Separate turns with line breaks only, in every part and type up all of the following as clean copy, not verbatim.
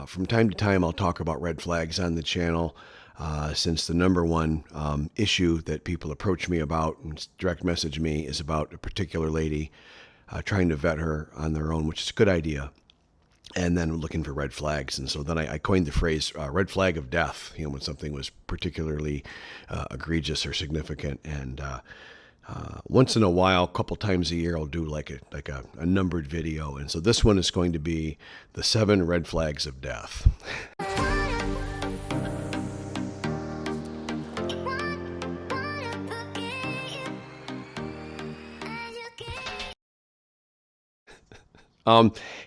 From time to time, I'll talk about red flags on the channel, since the number one issue that people approach me about and direct message me is about a particular lady, trying to vet her on their own, which is a good idea, and then looking for red flags. And so then I coined the phrase red flag of death, when something was particularly egregious or significant. And once in a while, a couple times a year, I'll do like a numbered video. And so this one is going to be the 7 red flags of death.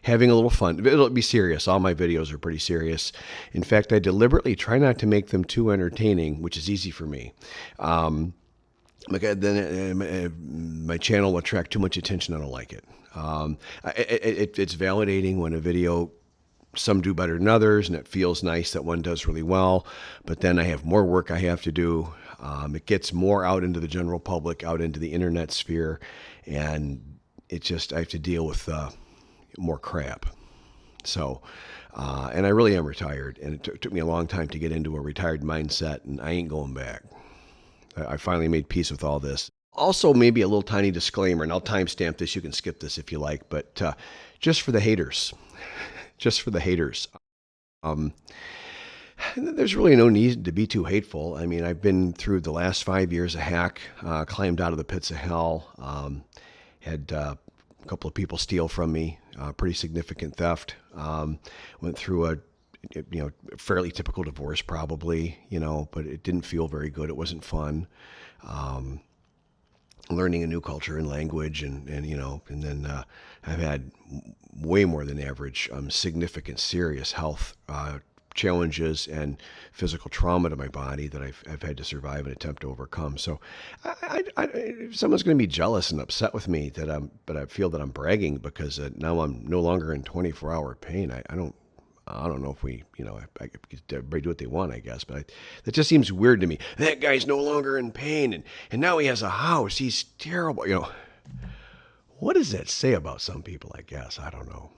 Having a little fun. It'll be serious. All my videos are pretty serious. In fact, I deliberately try not to make them too entertaining, which is easy for me. Then my channel will attract too much attention. I don't like it. It's validating when a video, some do better than others, and it feels nice that one does really well. But then I have more work I have to do. It gets more out into the general public, out into the internet sphere, and it just, I have to deal with more crap. So, and I really am retired, and it took me a long time to get into a retired mindset, and I ain't going back. I finally made peace with all this. Also, maybe a little tiny disclaimer, and I'll timestamp this. You can skip this if you like, but just for the haters, just for the haters. There's really no need to be too hateful. I mean, I've been through the last 5 years of hack, climbed out of the pits of hell, had a couple of people steal from me, pretty significant theft. Went through a fairly typical divorce probably, but it didn't feel very good. It wasn't fun. Learning a new culture and language and then I've had way more than average, significant, serious health challenges and physical trauma to my body that I've had to survive and attempt to overcome. So if someone's going to be jealous and upset with me but I feel that I'm bragging because now I'm no longer in 24-hour pain. I don't know if everybody do what they want, I guess, but that just seems weird to me. That guy's no longer in pain, and now he has a house. He's terrible. What does that say about some people, I guess? I don't know.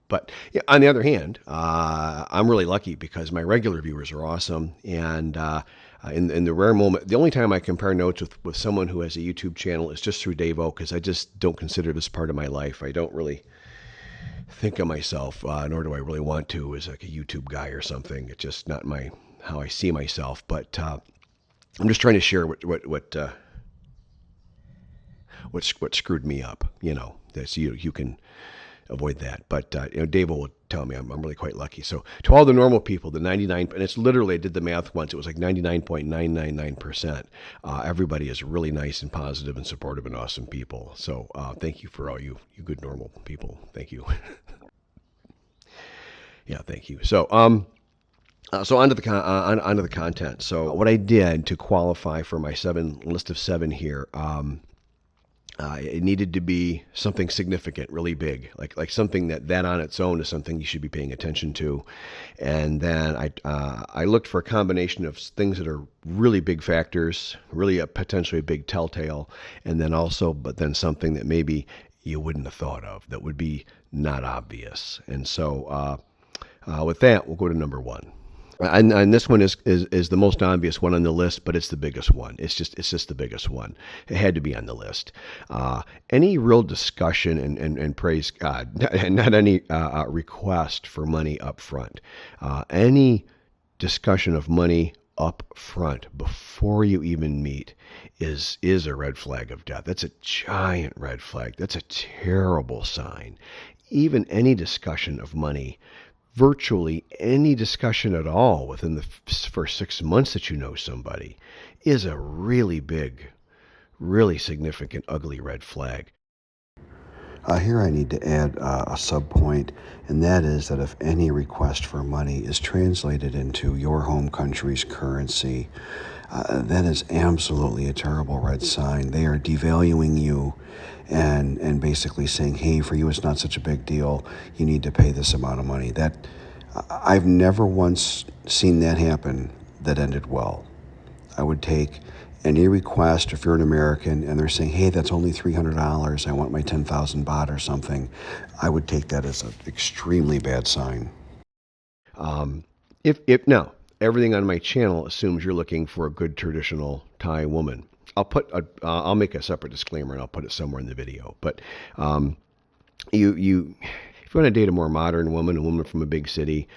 But yeah, on the other hand, I'm really lucky because my regular viewers are awesome. And in the rare moment, the only time I compare notes with someone who has a YouTube channel is just through Davo, because I just don't consider this part of my life. I don't really think of myself, nor do I really want to, as like a YouTube guy or something. It's just not how I see myself. But I'm just trying to share what screwed me up. That you can avoid that. But Dave will tell me I'm really quite lucky. So to all the normal people, the 99, and it's literally, I did the math once, it was like 99.999%. Everybody is really nice and positive and supportive and awesome people. So thank you for all you good normal people. Thank you. Yeah, thank you. So so onto the content. So what I did to qualify for my list of 7 here. It needed to be something significant, really big, like something that on its own is something you should be paying attention to. And then I looked for a combination of things that are really big factors, really potentially a big telltale, and then something that maybe you wouldn't have thought of, that would be not obvious. And so with that, we'll go to number 1. And this one is the most obvious one on the list, but it's the biggest one. It's just the biggest one. It had to be on the list. Any real discussion and praise God, and not any request for money up front. Any discussion of money up front before you even meet is a red flag of death. That's a giant red flag. That's a terrible sign. Even any discussion of money, virtually any discussion at all within the first 6 months that you know somebody, is a really big, really significant, ugly red flag.
Here I need to add a sub-point, and that is that if any request for money is translated into your home country's currency, that is absolutely a terrible red sign. They are devaluing you and basically saying, hey, for you it's not such a big deal. You need to pay this amount of money. I've never once seen that happen that ended well. I would take any request, if you're an American and they're saying, hey, that's only $300, I want my 10,000 baht or something, I would take that as an extremely bad sign.
If now everything on my channel assumes you're looking for a good traditional Thai woman. I'll make a separate disclaimer and I'll put it somewhere in the video. But you if you want to date a more modern woman, a woman from a big city,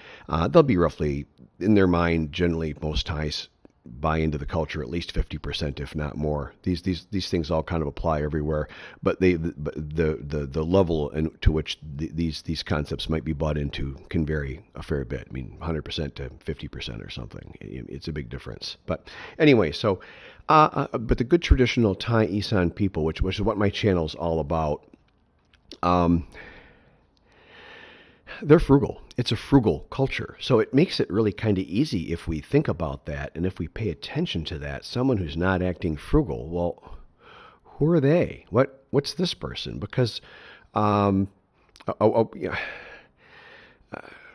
they'll be roughly in their mind. Generally, most Thais buy into the culture at least 50%, if not more. These things all kind of apply everywhere, but the level to which these concepts might be bought into can vary a fair bit. I mean, 100% to 50% or something. It's a big difference. But anyway, so but the good traditional Thai Isan people, which is what my channel is all about. They're frugal. It's a frugal culture. So it makes it really kind of easy if we think about that and if we pay attention to that. Someone who's not acting frugal, well, who are they? What's this person? Because yeah,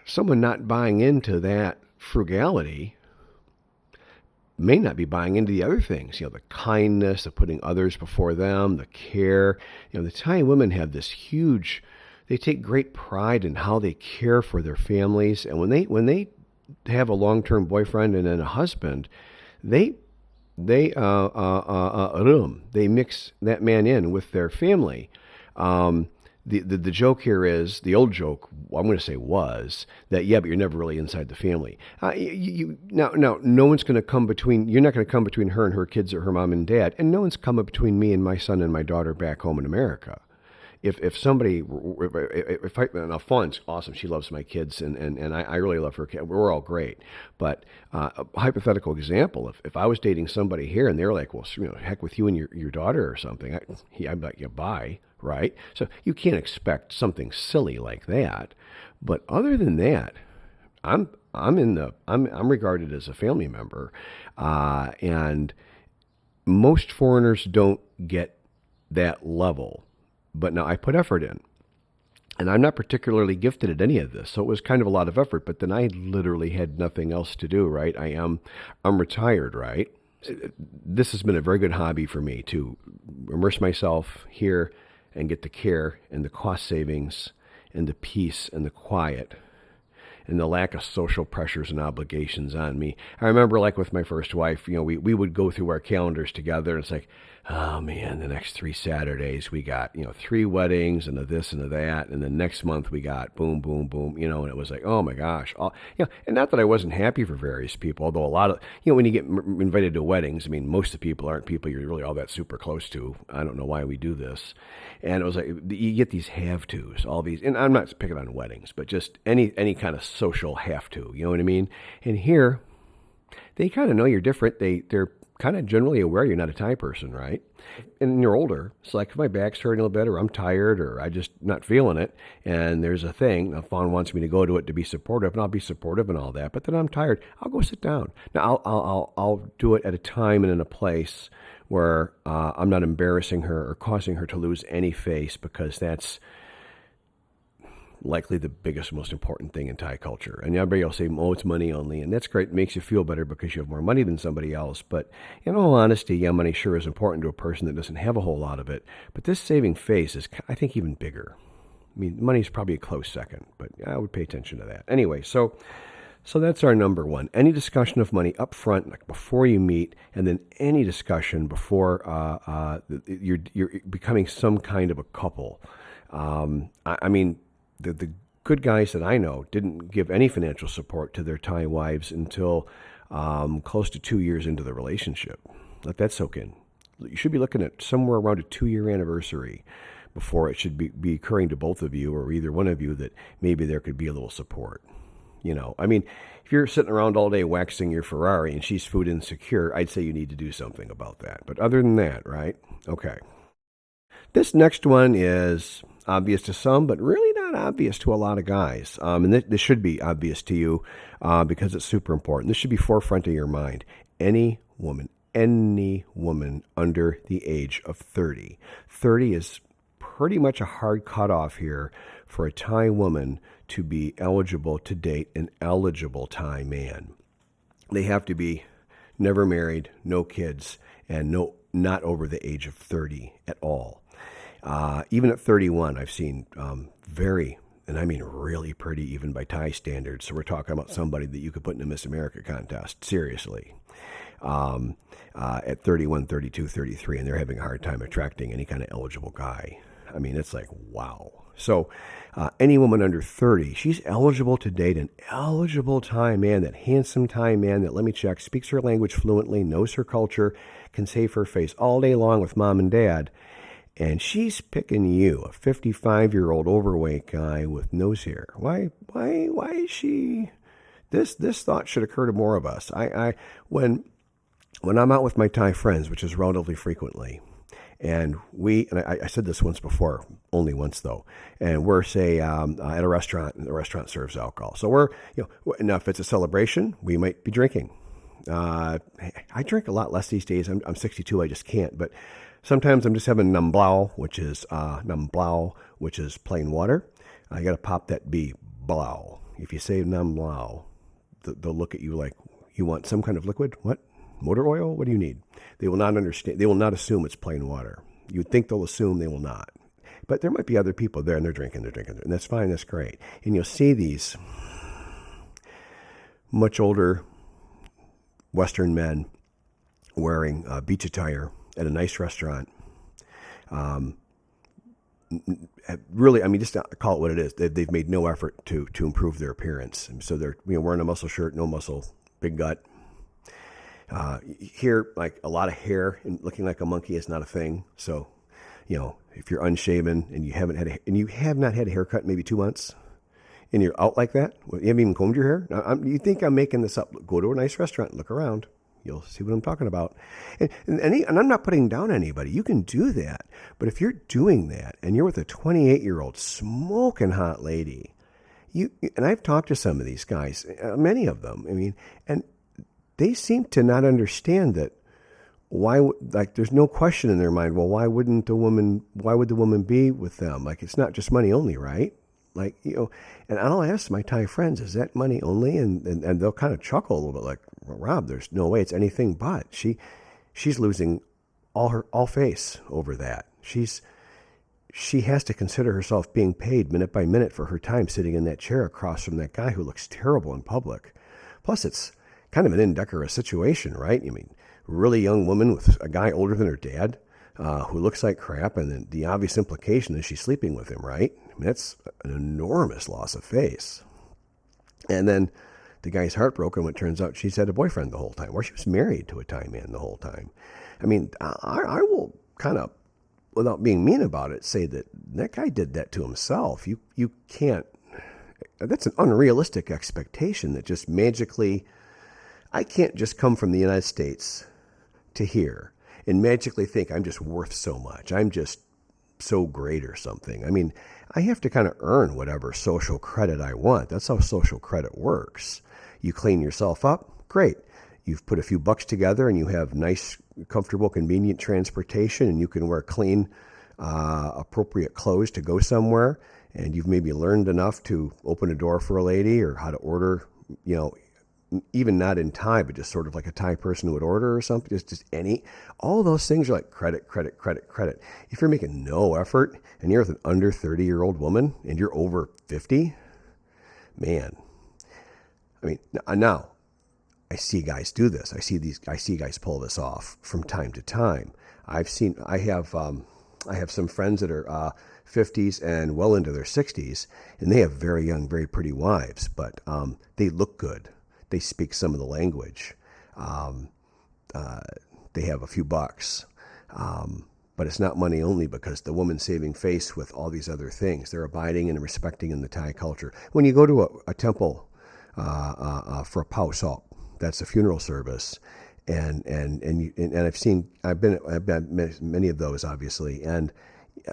someone not buying into that frugality may not be buying into the other things, the kindness, the putting others before them, the care. The Thai women have this huge, they take great pride in how they care for their families. And when they have a long-term boyfriend and then a husband, they mix that man in with their family. The joke here is, the old joke, I'm going to say was, that, yeah, but you're never really inside the family. Now, no one's going to come between, you're not going to come between her and her kids or her mom and dad, and no one's coming between me and my son and my daughter back home in America. If somebody, now Fawn's awesome, she loves my kids, and I really love her kid. We're all great. But a hypothetical example, if I was dating somebody here and they're like, well, heck with you and your daughter or something, I'd be like, yeah, bye, right? So you can't expect something silly like that. But other than that, I'm regarded as a family member, and most foreigners don't get that level. But now I put effort in, and I'm not particularly gifted at any of this, so it was kind of a lot of effort. But then I literally had nothing else to do, right? I'm retired, right? This has been a very good hobby for me to immerse myself here and get the care and the cost savings and the peace and the quiet and the lack of social pressures and obligations on me. I remember, like with my first wife, we would go through our calendars together, and it's like, oh man, the next 3 Saturdays we got, 3 weddings and a this and a that, and then next month we got boom, boom, boom, and it was like, oh my gosh, and not that I wasn't happy for various people, although a lot of, when you get invited to weddings, I mean, most of the people aren't people you're really all that super close to. I don't know why we do this. And it was like, you get these have-tos, all these, and I'm not picking on weddings, but just any kind of social have-to, you know what I mean? And here, they kind of know you're different. They're kind of generally aware you're not a Thai person, right? And you're older. It's like if my back's hurting a little bit, or I'm tired, or I just not feeling it, and there's a thing, now Fawn wants me to go to it to be supportive, and I'll be supportive and all that, but then I'm tired, I'll go sit down. Now, I'll do it at a time and in a place where I'm not embarrassing her or causing her to lose any face, because that's likely the biggest, most important thing in Thai culture. And everybody will say, oh, it's money only. And that's great. It makes you feel better because you have more money than somebody else. But in all honesty, yeah, money sure is important to a person that doesn't have a whole lot of it. But this saving face is, I think, even bigger. I mean, money is probably a close second, but I would pay attention to that. Anyway, so that's our number one. Any discussion of money up front, like before you meet, and then any discussion before you're becoming some kind of a couple. I mean, the good guys that I know didn't give any financial support to their Thai wives until close to 2 years into the relationship. Let that soak in. You should be looking at somewhere around a 2-year anniversary before it should be occurring to both of you, or either one of you, that maybe there could be a little support. I mean, if you're sitting around all day waxing your Ferrari and she's food insecure, I'd say you need to do something about that. But other than that, right? Okay. This next one is obvious to some, but really not obvious to a lot of guys. And this should be obvious to you because it's super important. This should be forefront of your mind. Any woman under the age of 30. 30 is pretty much a hard cutoff here for a Thai woman to be eligible to date an eligible Thai man. They have to be never married, no kids, and not over the age of 30 at all. Even at 31, I've seen very and I mean really pretty even by Thai standards. So we're talking about somebody that you could put in a Miss America contest, seriously, at 31, 32, 33, and they're having a hard time attracting any kind of eligible guy. I mean, it's like, wow. So any woman under 30, she's eligible to date an eligible Thai man, that handsome Thai man that, let me check, speaks her language fluently, knows her culture, can save her face all day long with mom and dad. And she's picking you, a 55-year-old overweight guy with nose hair. Why is she? This thought should occur to more of us. When I'm out with my Thai friends, which is relatively frequently, and I said this once before, only once though, and we're say at a restaurant, and the restaurant serves alcohol. So we're, now if it's a celebration, we might be drinking. I drink a lot less these days. I'm 62. I just can't. But sometimes I'm just having nam blau, which is plain water. I got to pop that B, blau. If you say nam blau, they'll look at you like, you want some kind of liquid? What? Motor oil? What do you need? They will not understand. They will not assume it's plain water. You'd think they'll assume, they will not. But there might be other people there, and they're drinking, and that's fine, that's great. And you'll see these much older Western men wearing beach attire at a nice restaurant. Really, I mean, just call it what it is. They've made no effort to improve their appearance. So they're wearing a muscle shirt, no muscle, big gut. Here, like a lot of hair and looking like a monkey is not a thing. So, if you're unshaven and you have not had a haircut in maybe 2 months, and you're out like that, you haven't even combed your hair. Now, you think I'm making this up? Go to a nice restaurant, look around. You'll see what I'm talking about. And I'm not putting down anybody. You can do that. But if you're doing that and you're with a 28-year-old smoking hot lady, and I've talked to some of these guys, many of them, and they seem to not understand that there's no question in their mind, well, why would the woman be with them? Like, it's not just money only, right? And I'll ask my Thai friends, is that money only? And they'll kind of chuckle a little bit like, well, Rob, there's no way it's anything but. She's losing all face over that. She has to consider herself being paid minute by minute for her time sitting in that chair across from that guy who looks terrible in public. Plus, it's kind of an indecorous situation, right? Really young woman with a guy older than her dad who looks like crap, and then the obvious implication is she's sleeping with him, right? That's an enormous loss of face. And then the guy's heartbroken when it turns out she's had a boyfriend the whole time, or she was married to a Thai man the whole time. I will kind of, without being mean about it, say that guy did that to himself. You can't, that's an unrealistic expectation that just magically, I can't just come from the United States to here and magically think I'm just worth so much. I'm just so great or something. I have to kind of earn whatever social credit I want. That's how social credit works. You clean yourself up, great. You've put a few bucks together and you have nice, comfortable, convenient transportation, and you can wear clean, appropriate clothes to go somewhere. And you've maybe learned enough to open a door for a lady, or how to order, even not in Thai, but just sort of like a Thai person would order or something, just all those things are like credit. If you're making no effort and you're with an under 30-year-old woman and you're over 50, man, now I see guys do this. I see guys pull this off from time to time. I have some friends that are 50s and well into their 60s, and they have very young, very pretty wives, but they look good. They speak some of the language. They have a few bucks. But it's not money only, because the woman's saving face with all these other things. They're abiding and respecting in the Thai culture. When you go to a temple for a pau sop, that's a funeral service, and I've been many of those, obviously, and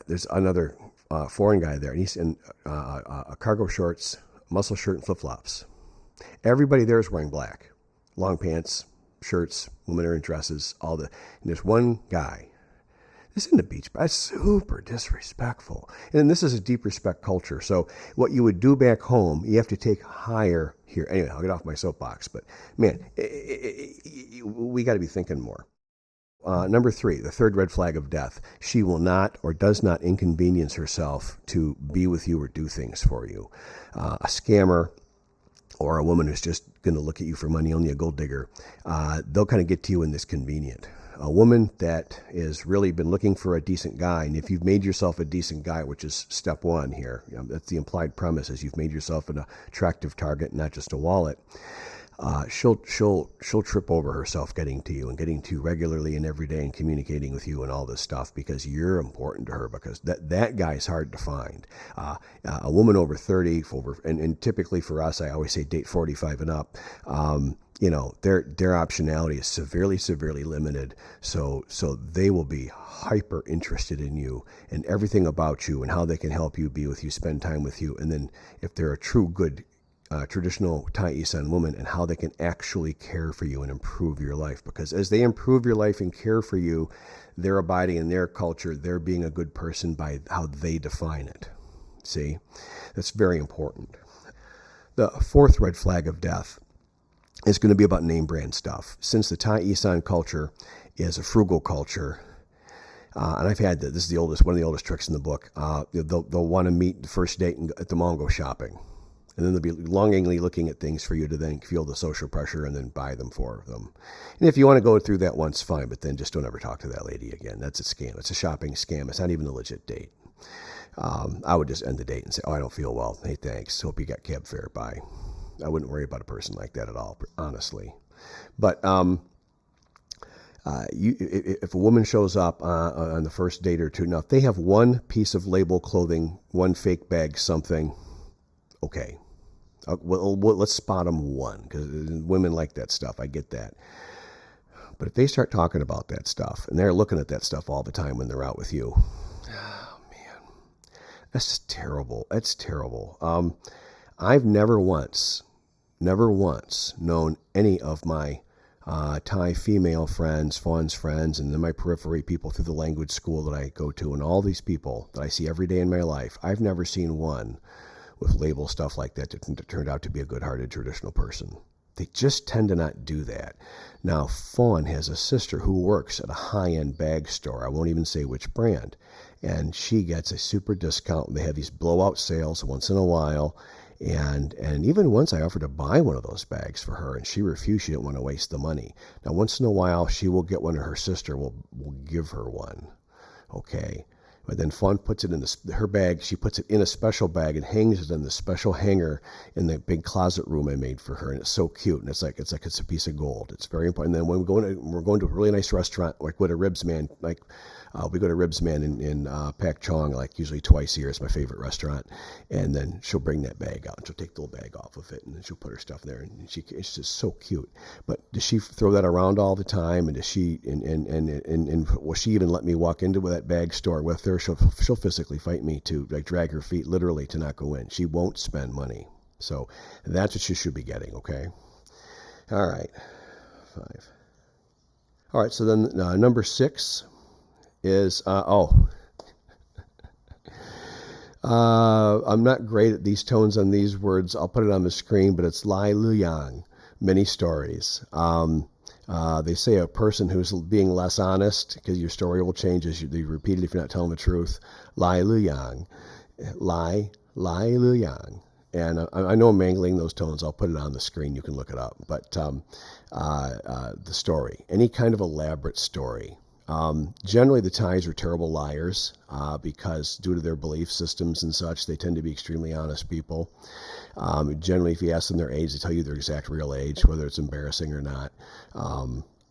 there's another foreign guy there, and he's in cargo shorts, muscle shirt, and flip-flops. Everybody there is wearing black, long pants, shirts, women are in dresses, and there's one guy. This isn't a beach, but it's super disrespectful. And this is a deep respect culture. So what you would do back home, you have to take higher here. Anyway, I'll get off my soapbox, but man, we got to be thinking more. number 3, the third red flag of death. She will not or does not inconvenience herself to be with you or do things for you. A scammer or a woman who's just going to look at you for money, only a gold digger, they'll kind of get to you in this convenient. A woman that has really been looking for a decent guy, and if you've made yourself a decent guy, which is step 1 here, that's the implied premise, is you've made yourself an attractive target, not just a wallet. She'll trip over herself getting to you and getting to you regularly and every day and communicating with you and all this stuff because you're important to her, because that guy's hard to find. A woman over 30, and typically for us, I always say date 45 and up. Their optionality is severely limited. So they will be hyper interested in you and everything about you and how they can help you, be with you, spend time with you. And then if they're a true good traditional Thai Isan woman, and how they can actually care for you and improve your life. Because as they improve your life and care for you, they're abiding in their culture. They're being a good person by how they define it. See, that's very important. The 4th red flag of death is going to be about name brand stuff. Since the Thai Isan culture is a frugal culture, and I've had this is one of the oldest tricks in the book. They'll want to meet the first date at the mall and go shopping. And then they'll be longingly looking at things for you to then feel the social pressure and then buy them for them. And if you want to go through that once, fine, but then just don't ever talk to that lady again. That's a scam. It's a shopping scam. It's not even a legit date. I would just end the date and say, I don't feel well. Hey, thanks. Hope you got cab fare. Bye. I wouldn't worry about a person like that at all, honestly. But if a woman shows up on the first date or two, now if they have one piece of label clothing, one fake bag, something, okay. Well, let's spot them one, because women like that stuff. I get that. But if they start talking about that stuff, and they're looking at that stuff all the time when they're out with you, oh, man, that's terrible. That's terrible. I've never once known any of my Thai female friends, Fawn's friends, and then my periphery people through the language school that I go to, and all these people that I see every day in my life, I've never seen one with label stuff like that turned out to be a good-hearted traditional person. They just tend to not do that. Now, Fawn has a sister who works at a high-end bag store. I won't even say which brand. And she gets a super discount. They have these blowout sales once in a while. And even once I offered to buy one of those bags for her, and she refused. She didn't want to waste the money. Now, once in a while, she will get one, or her sister will give her one. Okay. But then Fawn puts it in her bag. She puts it in a special bag and hangs it in the special hanger in the big closet room I made for her. And it's so cute. And it's like it's a piece of gold. It's very important. And then when we're going to a really nice restaurant, like what a Ribs Man, we go to Ribs Man in Pak Chong, like usually twice a year. It's my favorite restaurant. And then she'll bring that bag out, and she'll take the little bag off of it, and then she'll put her stuff there. And it's just so cute. But does she throw that around all the time? And does she and will she even let me walk into that bag store with her? She'll physically fight me to drag her feet literally to not go in. She won't spend money. So that's what she should be getting. Okay. All right. 5. All right. So then number 6 is I'm not great at these tones on these words. I'll put it on the screen, but it's Lai Luyang, many stories. They say a person who's being less honest, because your story will change as you repeat it if you're not telling the truth. Lai Luyang. Lai Luyang. And I know I'm mangling those tones. I'll put it on the screen. You can look it up. But the story, any kind of elaborate story. Generally, the Thais are terrible liars because due to their belief systems and such, they tend to be extremely honest people. Generally, if you ask them their age, they tell you their exact real age, whether it's embarrassing or not.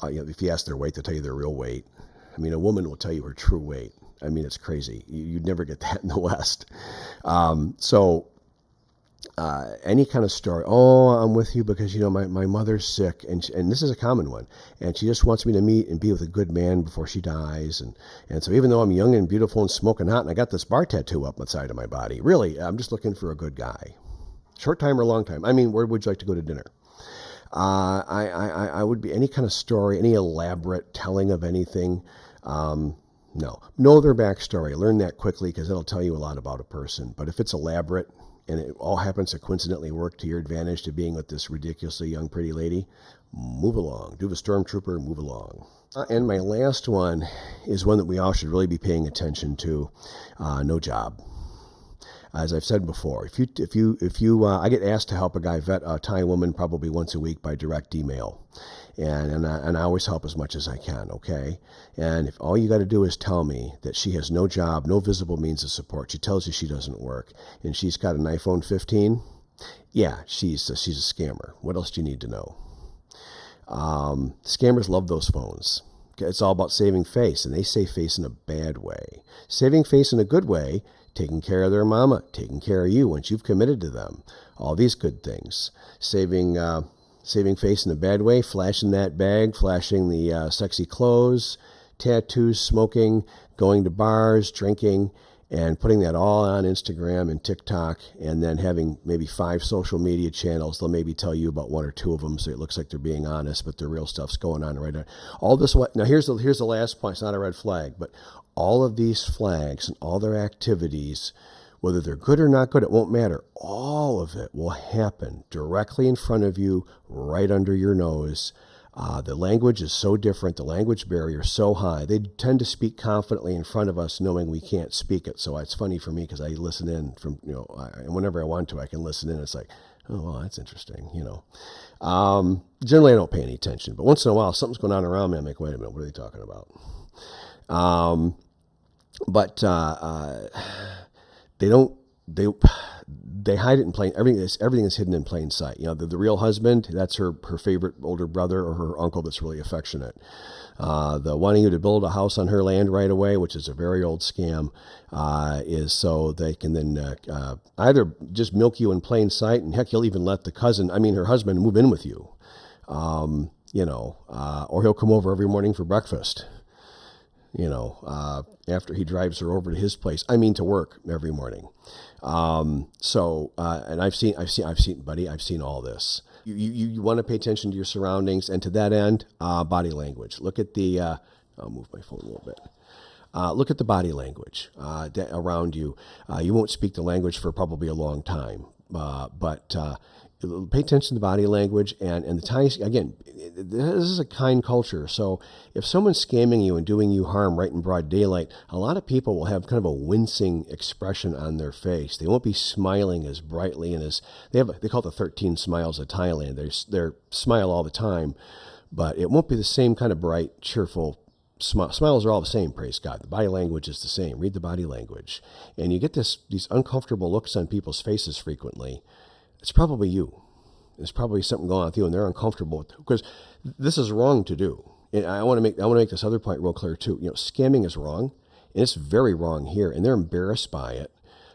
If you ask their weight, they'll tell you their real weight. I mean, a woman will tell you her true weight. I mean, it's crazy. You'd never get that in the West. Any kind of story. Oh, I'm with you because, my mother's sick, and this is a common one, and she just wants me to meet and be with a good man before she dies, and so even though I'm young and beautiful and smoking hot, and I got this bar tattoo up the side of my body, really, I'm just looking for a good guy. Short time or long time. I mean, where would you like to go to dinner? I would be any kind of story, any elaborate telling of anything. No. Know their backstory. Learn that quickly because it'll tell you a lot about a person. But if it's elaborate, and it all happens to coincidentally work to your advantage to being with this ridiculously young, pretty lady, move along. Do the stormtrooper, move along. And my last one is one that we all should really be paying attention to. No job. As I've said before, I get asked to help a guy vet a Thai woman probably once a week by direct email, and I always help as much as I can. Okay, and if all you got to do is tell me that she has no job, no visible means of support, she tells you she doesn't work, and she's got an iPhone 15, yeah, she's a scammer. What else do you need to know? Scammers love those phones. It's all about saving face, and they save face in a bad way. Saving face in a good way, taking care of their mama, taking care of you once you've committed to them. All these good things. Saving face in a bad way, flashing that bag, flashing the sexy clothes, tattoos, smoking, going to bars, drinking, and putting that all on Instagram and TikTok, and then having maybe 5 social media channels. They'll maybe tell you about 1 or 2 of them, so it looks like they're being honest, but the real stuff's going on right now. All this. Now here's the last point. It's not a red flag, but all of these flags and all their activities, whether they're good or not good, it won't matter. All of it will happen directly in front of you, right under your nose. The language is so different. The language barrier is so high. They tend to speak confidently in front of us, knowing we can't speak it. So it's funny for me because I listen in from, and whenever I want to, I can listen in. It's like, oh, well, that's interesting, Generally, I don't pay any attention. But once in a while, something's going on around me. I'm like, wait a minute, what are they talking about? But they hide it in plain. Everything is hidden in plain sight. The real husband, that's her favorite older brother or her uncle that's really affectionate. The wanting you to build a house on her land right away, which is a very old scam, is so they can then either just milk you in plain sight, and heck, he'll even let her husband, move in with you, or he'll come over every morning for breakfast. After he drives her over to his place, to work every morning. And I've seen all this. You want to pay attention to your surroundings, and to that end, body language. Look at I'll move my phone a little bit. Look at the body language around you. You won't speak the language for probably a long time, but pay attention to the body language and the Thais. Again, this is a kind culture. So if someone's scamming you and doing you harm right in broad daylight, a lot of people will have kind of a wincing expression on their face. They won't be smiling as brightly and as they call it the 13 smiles of Thailand. They smile all the time, but it won't be the same kind of bright, cheerful smiles are all the same, praise God. The body language is the same. Read the body language. And you get these uncomfortable looks on people's faces frequently. It's probably you. There's probably something going on with you, and they're uncomfortable because this is wrong to do. And I want to make this other point real clear too. Scamming is wrong, and it's very wrong here, and they're embarrassed by it.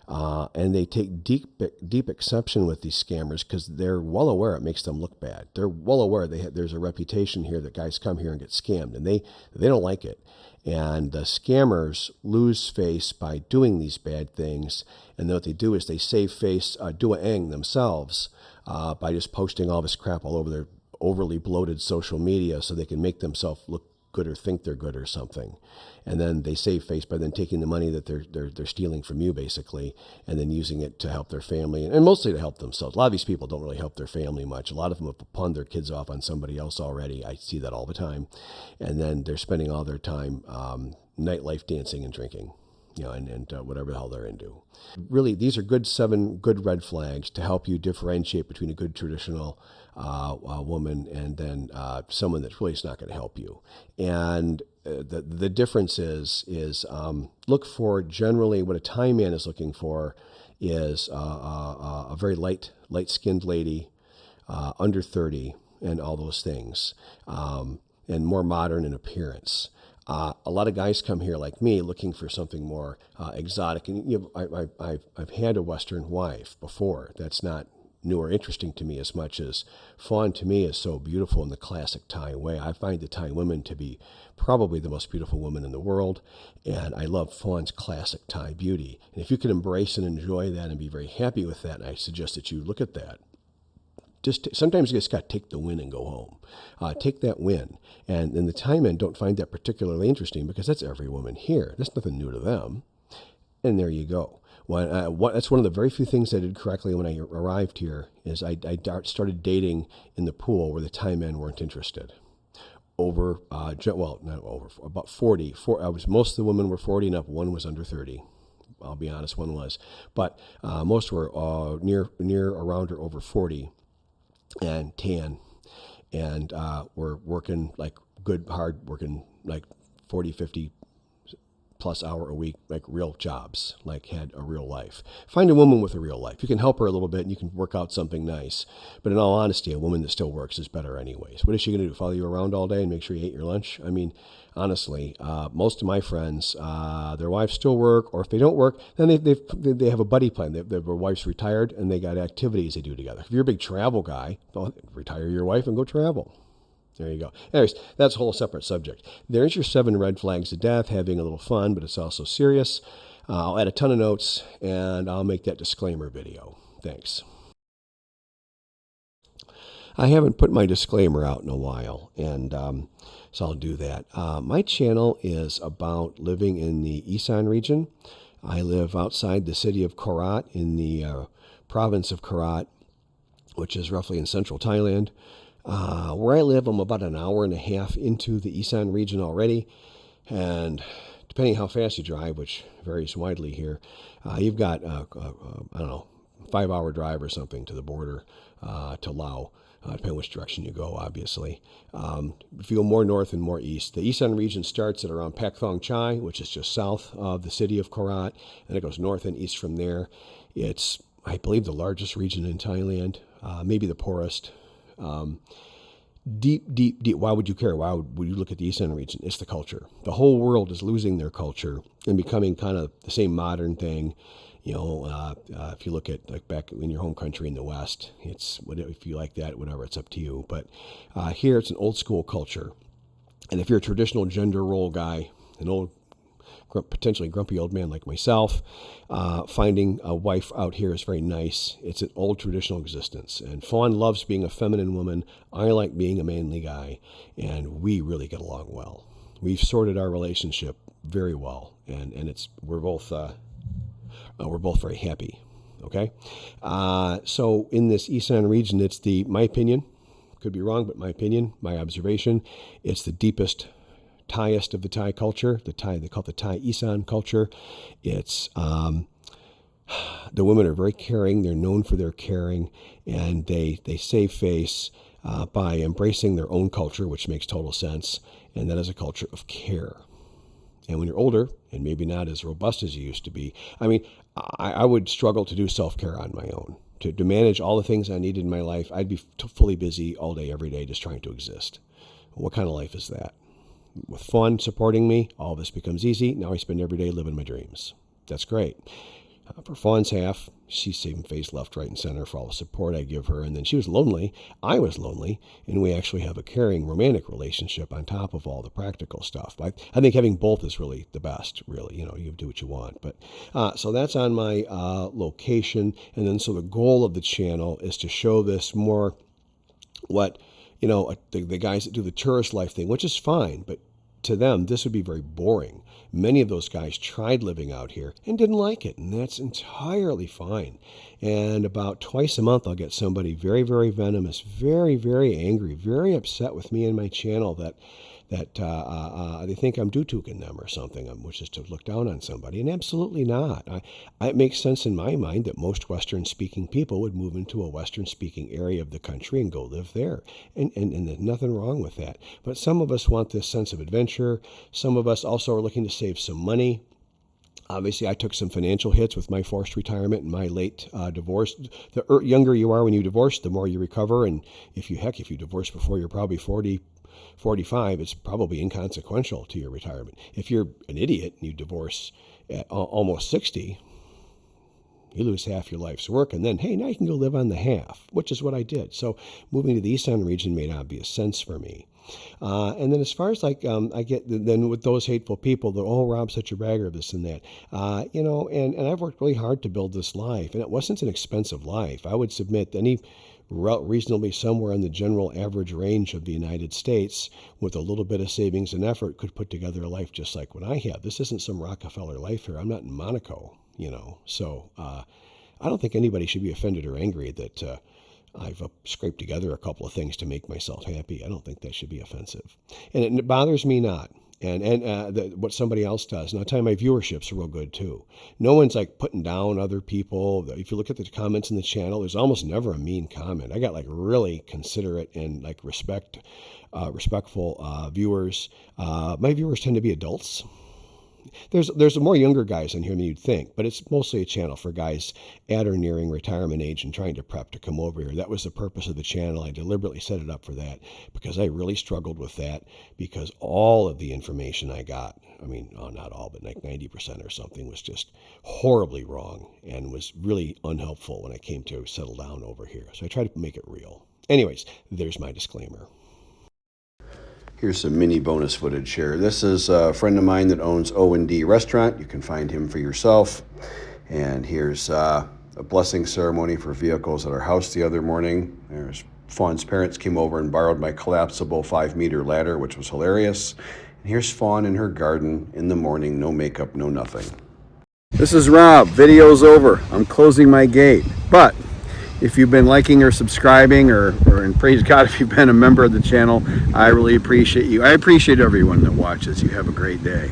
And they take deep exception with these scammers because they're well aware it makes them look bad. They're well aware there's a reputation here that guys come here and get scammed, and they don't like it. And the scammers lose face by doing these bad things. And then what they do is they save face, doing themselves by just posting all this crap all over their overly bloated social media so they can make themselves look good or think they're good or something. And then they save face by then taking the money that they're stealing from you, basically, and then using it to help their family and mostly to help themselves. A lot of these people don't really help their family much. A lot of them have pawned their kids off on somebody else already. I see that all the time. And then they're spending all their time nightlife dancing and drinking, and whatever the hell they're into. Really, these are 7 good red flags to help you differentiate between a good traditional woman and then someone that's really not going to help you. And the difference is look for generally what a Thai man is looking for is a very light-skinned lady, under 30, and all those things, and more modern in appearance. A lot of guys come here like me looking for something more exotic. And I've had a Western wife before. That's not new or interesting to me as much as Fawn to me is so beautiful in the classic Thai way. I find the Thai women to be probably the most beautiful woman in the world. And I love Fawn's classic Thai beauty. And if you can embrace and enjoy that and be very happy with that, I suggest that you look at that. Sometimes you just got to take the win and go home. Take that win. And the Thai men don't find that particularly interesting because that's every woman here. That's nothing new to them. And there you go. That's one of the very few things I did correctly when I arrived here is I started dating in the pool where the Thai men weren't interested. Not over, about 40. Most of the women were 40 and up. One was under 30. I'll be honest, one was. But most were near around or over 40 and tan. And were working like good, hard working, like 40, 50 plus hour a week, like real jobs, like had a real life. Find a woman with a real life. You can help her a little bit and you can work out something nice. But in all honesty, a woman that still works is better anyways. What is she going to do? Follow you around all day and make sure you ate your lunch? I mean, honestly, most of my friends, their wives still work, or if they don't work, then they have a buddy plan. Their wife's retired and they got activities they do together. If you're a big travel guy, well, retire your wife and go travel. There you go. Anyways, that's a whole separate subject. There's your 7 red flags of death, having a little fun, but it's also serious. I'll add a ton of notes, and I'll make that disclaimer video. Thanks. I haven't put my disclaimer out in a while, and so I'll do that. My channel is about living in the Isan region. I live outside the city of Korat in the province of Korat, which is roughly in central Thailand. Where I live, I'm about an hour and a half into the Isan region already, and depending how fast you drive, which varies widely here, you've got, I don't know, 5-hour drive or something to the border to Laos, depending which direction you go, obviously. If you go more north and more east, the Isan region starts at around Pak Thong Chai, which is just south of the city of Korat, and it goes north and east from there. It's, I believe, the largest region in Thailand, maybe the poorest. Deep. Why would you care? Why would you look at the Eastern region? It's the culture. The whole world is losing their culture and becoming kind of the same modern thing. You know, if you look at like back in your home country in the West, it's whatever, if you like that, whatever, it's up to you. But here it's an old school culture. And if you're a traditional gender role guy, an old, potentially grumpy old man like myself, finding a wife out here is very nice. It's an old traditional existence. And Fawn loves being a feminine woman. I like being a manly guy. And we really get along well. We've sorted our relationship very well. And we're both very happy. Okay? So in this Isan region, it's my opinion, could be wrong, but my opinion, my observation, it's the deepest, Thaiest of the Thai culture. They call it the Thai Isan culture. It's the women are very caring. They're known for their caring, and they save face by embracing their own culture, which makes total sense. And that is a culture of care. And when you're older and maybe not as robust as you used to be, I mean, I would struggle to do self-care on my own. To manage all the things I needed in my life, I'd be fully busy all day, every day, just trying to exist. What kind of life is that? With Fawn supporting me, all this becomes easy. Now I spend every day living my dreams. That's great. For Fawn's half, she's saving face left, right, and center for all the support I give her. And then she was lonely. I was lonely. And we actually have a caring romantic relationship on top of all the practical stuff. I think having both is really the best, really. You know, you do what you want. But so that's on my location. And then so the goal of the channel is to show this more what, you know, the guys that do the tourist life thing, which is fine, but to them, this would be very boring. Many of those guys tried living out here and didn't like it, and that's entirely fine. And about twice a month, I'll get somebody very, very venomous, very, very angry, very upset with me and my channel that they think I'm doo-dooking them or something, which is to look down on somebody, and absolutely not. It makes sense in my mind that most Western-speaking people would move into a Western-speaking area of the country and go live there, and there's nothing wrong with that. But some of us want this sense of adventure. Some of us also are looking to save some money. Obviously, I took some financial hits with my forced retirement and my late divorce. The younger you are when you divorce, the more you recover, and if you divorce before you're probably 40, 45, it's probably inconsequential to your retirement. If you're an idiot and you divorce at almost 60, you lose half your life's work, and then, hey, now you can go live on the half, which is what I did. So moving to the Eastern region made obvious sense for me. And then as far as like, I get then with those hateful people that, oh, Rob's such a bragger, this and that, you know, and I've worked really hard to build this life, and it wasn't an expensive life. I would submit any reasonably somewhere in the general average range of the United States, with a little bit of savings and effort, could put together a life just like what I have. This isn't some Rockefeller life here. I'm not in Monaco, you know. So I don't think anybody should be offended or angry that I've scraped together a couple of things to make myself happy. I don't think that should be offensive. And it bothers me not. And what somebody else does. And I'll tell you, my viewership's real good too. No one's like putting down other people. If you look at the comments in the channel, there's almost never a mean comment. I got like really considerate and like respectful viewers. My viewers tend to be adults. There's more younger guys in here than you'd think, but it's mostly a channel for guys at or nearing retirement age and trying to prep to come over here. That was the purpose of the channel. I deliberately set it up for that because I really struggled with that, because all of the information I got, I mean, not all, but like 90% or something, was just horribly wrong and was really unhelpful when I came to settle down over here. So I try to make it real. Anyways, there's my disclaimer.
Here's some mini bonus footage here. This is a friend of mine that owns O&D Restaurant. You can find him for yourself. And here's a blessing ceremony for vehicles at our house the other morning. There's Fawn's parents came over and borrowed my collapsible 5-meter ladder, which was hilarious. And here's Fawn in her garden in the morning, no makeup, no nothing. This is Rob. Video's over. I'm closing my gate. But if you've been liking or subscribing, or and praise God, if you've been a member of the channel, I really appreciate you. I appreciate everyone that watches. You have a great day.